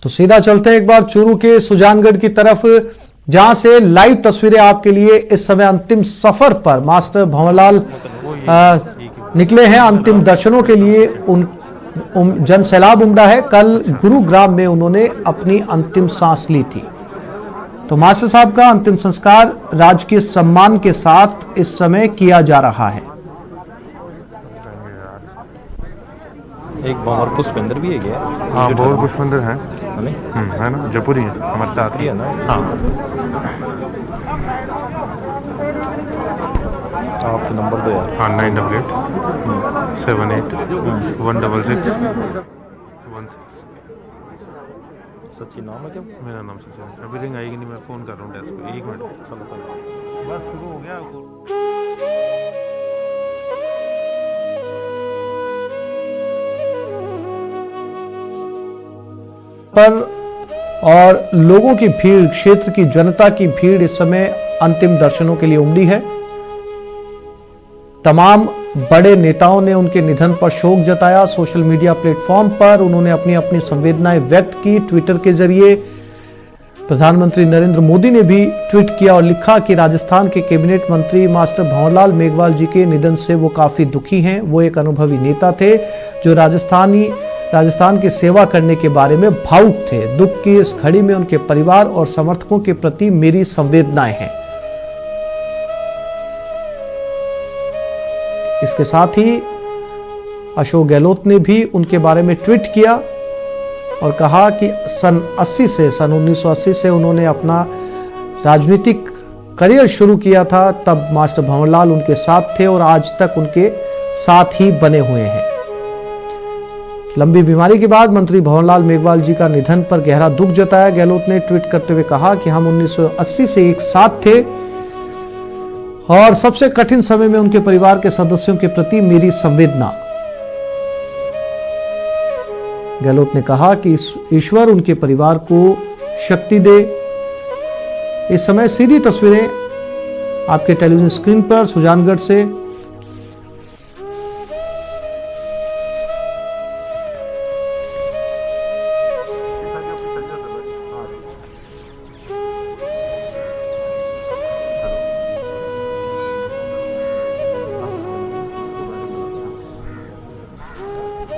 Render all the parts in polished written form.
तो सीधा चलते हैं एक बार चूरू के सुजानगढ़ की तरफ, जहां से लाइव तस्वीरें आपके लिए। इस समय अंतिम सफर पर मास्टर भंवरलाल निकले हैं अंतिम दर्शनों के लिए। जन सैलाब उमड़ा है। कल गुरुग्राम में उन्होंने अपनी अंतिम सांस ली थी। तो मास्टर साहब का अंतिम संस्कार राजकीय सम्मान के साथ इस समय किया जा रहा है। एक भंवर पुष्पेंद्र भी है क्या? हाँ, भंवर पुष्पेंद्र है है ना, जयपुरी है, हमारे साथ ही है ना। हाँ, आप नंबर दो यार। हाँ, 988-78-166-16। सचिन नाम है क्या? मेरा नाम सचिन। अभी रिंग आएगी नहीं, मैं फ़ोन कर रहा हूँ डेस्क पे। 1 मिनट। चलो बस शुरू हो गया। पर और लोगों की भीड़, क्षेत्र की जनता की भीड़ इस समय अंतिम दर्शनों के लिए उमड़ी है। तमाम बड़े नेताओं ने उनके निधन पर शोक जताया। सोशल मीडिया प्लेटफॉर्म पर उन्होंने अपनी अपनी संवेदनाएं व्यक्त की। ट्विटर के जरिए प्रधानमंत्री नरेंद्र मोदी ने भी ट्वीट किया और लिखा कि राजस्थान के कैबिनेट मंत्री मास्टर भंवरलाल मेघवाल जी के निधन से वो काफी दुखी हैं। वो एक अनुभवी नेता थे जो राजस्थान की सेवा करने के बारे में भावुक थे। दुख की इस घड़ी में उनके परिवार और समर्थकों के प्रति मेरी संवेदनाएं हैं। इसके साथ ही अशोक गहलोत ने भी उनके बारे में ट्वीट किया और कहा कि सन 1980 से उन्होंने अपना राजनीतिक करियर शुरू किया था। तब मास्टर भंवरलाल उनके साथ थे और आज तक उनके साथ ही बने हुए हैं। लंबी बीमारी के बाद मंत्री भंवरलाल मेघवाल जी का निधन पर गहरा दुख जताया। गहलोत ने ट्वीट करते हुए कहा कि हम 1980 से एक साथ थे और सबसे कठिन समय में उनके परिवार के सदस्यों के प्रति मेरी संवेदना। गहलोत ने कहा कि ईश्वर उनके परिवार को शक्ति दे। इस समय सीधी तस्वीरें आपके टेलीविजन स्क्रीन पर सुजानगढ़ से।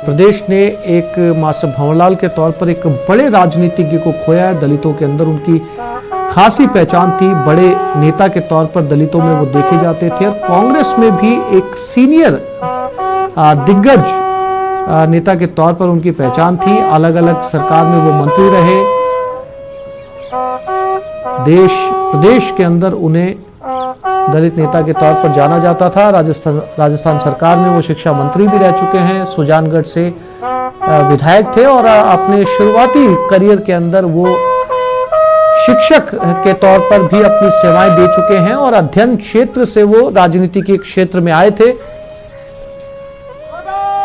प्रदेश ने एक मास्टर भंवरलाल के तौर पर एक बड़े राजनीतिज्ञ को खोया है। दलितों के अंदर उनकी खासी पहचान थी। बड़े नेता के तौर पर दलितों में वो देखे जाते थे और कांग्रेस में भी एक सीनियर दिग्गज नेता के तौर पर उनकी पहचान थी। अलग अलग सरकार में वो मंत्री रहे। प्रदेश के अंदर उन्हें दलित नेता के तौर पर जाना जाता था। राजस्थान सरकार में वो शिक्षा मंत्री भी रह चुके हैं। सुजानगढ़ से विधायक थे और अपने शुरुआती करियर के अंदर वो शिक्षक के तौर पर भी अपनी सेवाएं दे चुके हैं और अध्ययन क्षेत्र से वो राजनीति के क्षेत्र में आए थे।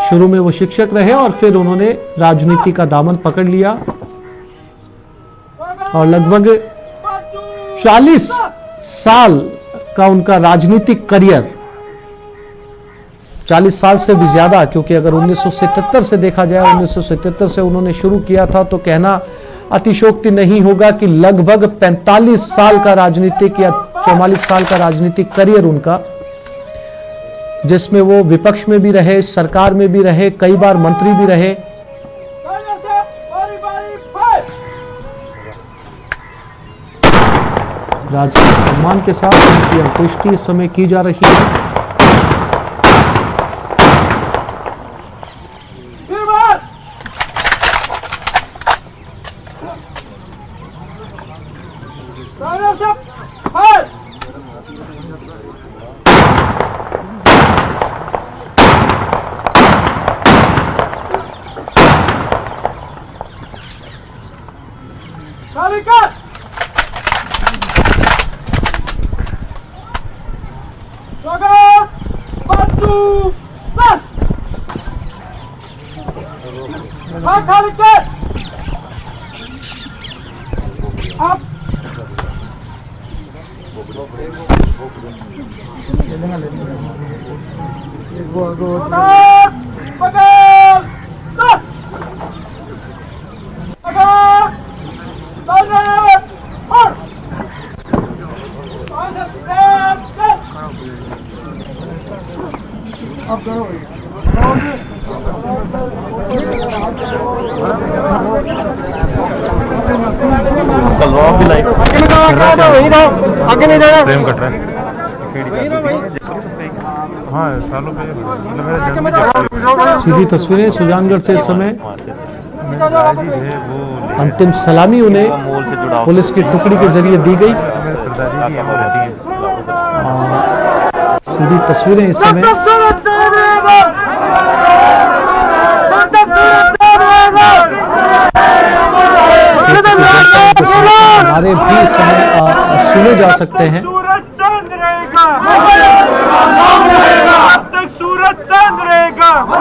शुरू में वो शिक्षक रहे और फिर उन्होंने राजनीति का दामन पकड़ लिया और लगभग 40 साल का उनका राजनीतिक करियर, 40 साल से भी ज्यादा, क्योंकि अगर 1977 से देखा जाए, 1977 से उन्होंने शुरू किया था तो कहना अतिशयोक्ति नहीं होगा कि लगभग 45 साल का राजनीतिक या 44 साल का राजनीतिक करियर उनका, जिसमें वो विपक्ष में भी रहे, सरकार में भी रहे, कई बार मंत्री भी रहे। राजकीय सम्मान के साथ उनकी अंत्येष्टि इस समय की जा रही है। तलवार भी लाइक फ्रेम कट रहा है हाँ सालों पे मतलब मेरा जन्म में जब सीधी तस्वीरें सुजानगढ़ से इस समय मेरे दादाजी थे वो अंतिम सलामी उन्हें मोल से जुड़ा पुलिस की टुकड़ी के जरिए दी गई। मेरे दादाजी की यहाँ रहती है सीधी तस्वीरें इस समय हमारे भी इस समय सुने जा सकते हैं। सूरज चांद रहेगा जब तक सूरज चांद रहेगा जब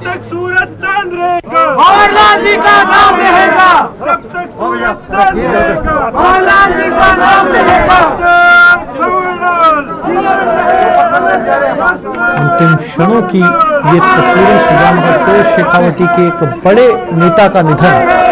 तक सूरज चांद रहेगा जवाहरलाल जी का नाम रहेगा जब तक सूरज चांद रहेगा जवाहरलाल जी का नाम रहेगा अंतिम क्षणों की ये तस्वीरें सुजानगढ़ से शेखावटी के एक बड़े नेता का निधन।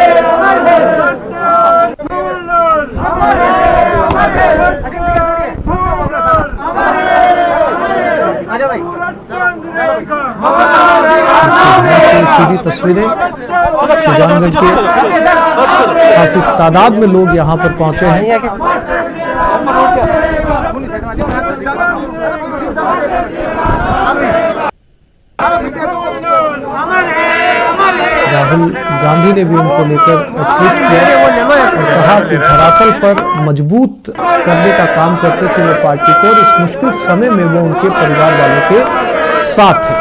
सीधी तस्वीरें सुजानगढ़ के खासी तादाद में लोग यहाँ पर पहुंचे हैं। राहुल गांधी ने भी उनको लेकर ट्वीट किया और कहा कि धरातल पर मजबूत करने का काम करते थे वो पार्टी को और इस मुश्किल समय में वो उनके परिवार वालों के साथ है।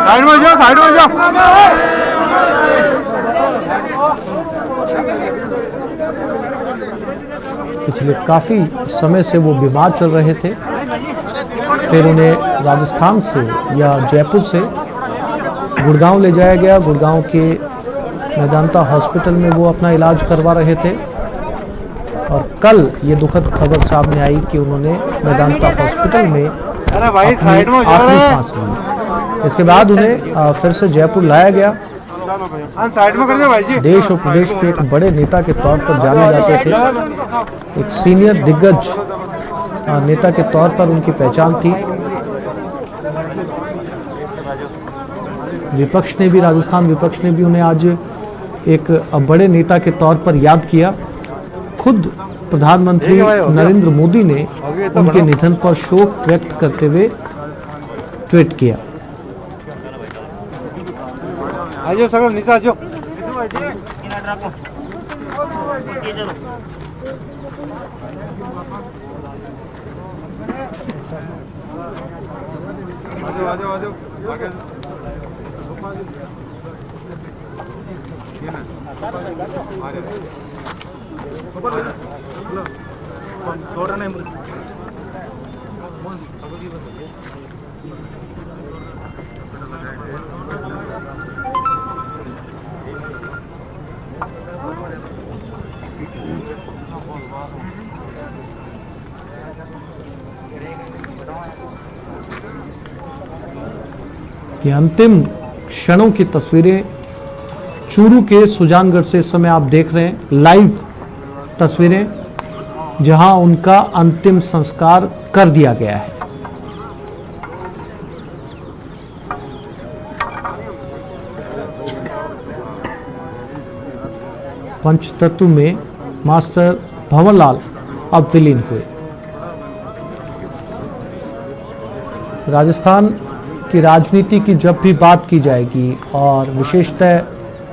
साइड में जाओ साइड में जाओ पिछले काफी समय से वो बीमार चल रहे थे, फिर उन्हें राजस्थान से या जयपुर से गुड़गांव ले जाया गया। गुड़गांव के मेदांता हॉस्पिटल में वो अपना इलाज करवा रहे थे और कल ये दुखद खबर सामने आई कि उन्होंने मेदांता हॉस्पिटल में अपनी आखिरी सांस ली। इसके बाद उन्हें फिर से जयपुर लाया गया। साइड में कर दो भाई जी। देश और प्रदेश के एक बड़े नेता के तौर पर जाने जाते थे, एक सीनियर दिग्गज नेता के तौर पर उनकी पहचान थी। विपक्ष ने भी, राजस्थान विपक्ष ने भी उन्हें आज एक बड़े नेता के तौर पर याद किया। खुद प्रधानमंत्री नरेंद्र मोदी ने उनके निधन पर शोक व्यक्त करते हुए ट्वीट किया। आजो सगळ नीचे आजो आजो आजो आगे ये अंतिम क्षणों की तस्वीरें चूरू के सुजानगढ़ से इस समय आप देख रहे हैं, लाइव तस्वीरें, जहां उनका अंतिम संस्कार कर दिया गया है। पंचतत्व में मास्टर भंवरलाल अब विलीन हुए। राजस्थान की राजनीति की जब भी बात की जाएगी और विशेषतः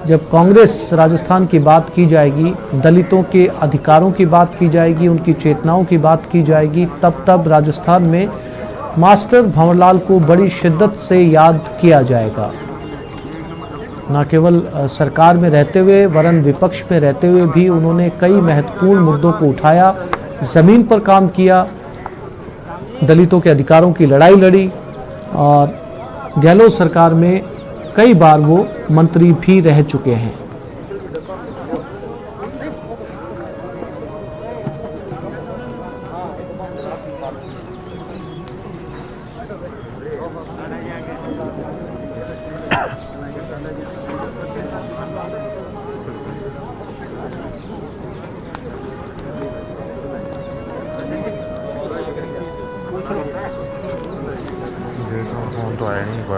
जब कांग्रेस राजस्थान की बात की जाएगी, दलितों के अधिकारों की बात की जाएगी, उनकी चेतनाओं की बात की जाएगी, तब राजस्थान में मास्टर भंवरलाल को बड़ी शिद्दत से याद किया जाएगा। न केवल सरकार में रहते हुए वरन विपक्ष में रहते हुए भी उन्होंने कई महत्वपूर्ण मुद्दों को उठाया, ज़मीन पर काम किया, दलितों के अधिकारों की लड़ाई लड़ी और गहलोत सरकार में कई बार वो मंत्री भी रह चुके हैं।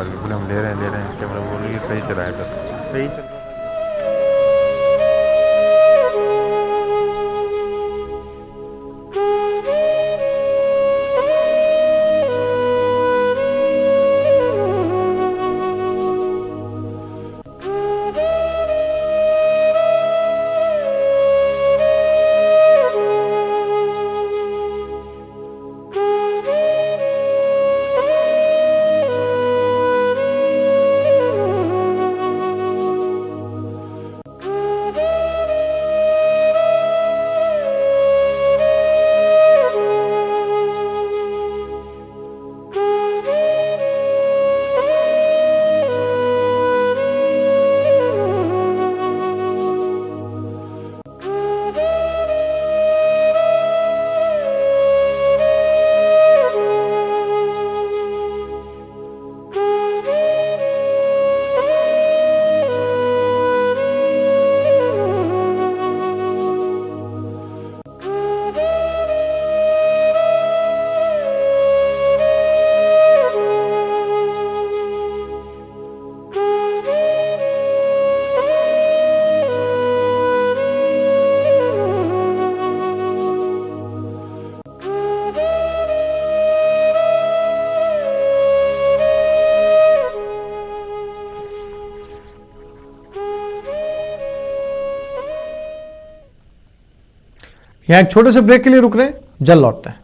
भाग गए, बोले हम ले रहे हैं कैमरा, बोले सही चलाया सर, सही चल रहा था। यहां एक छोटे से ब्रेक के लिए रुक रहे हैं, जल्द लौटते हैं।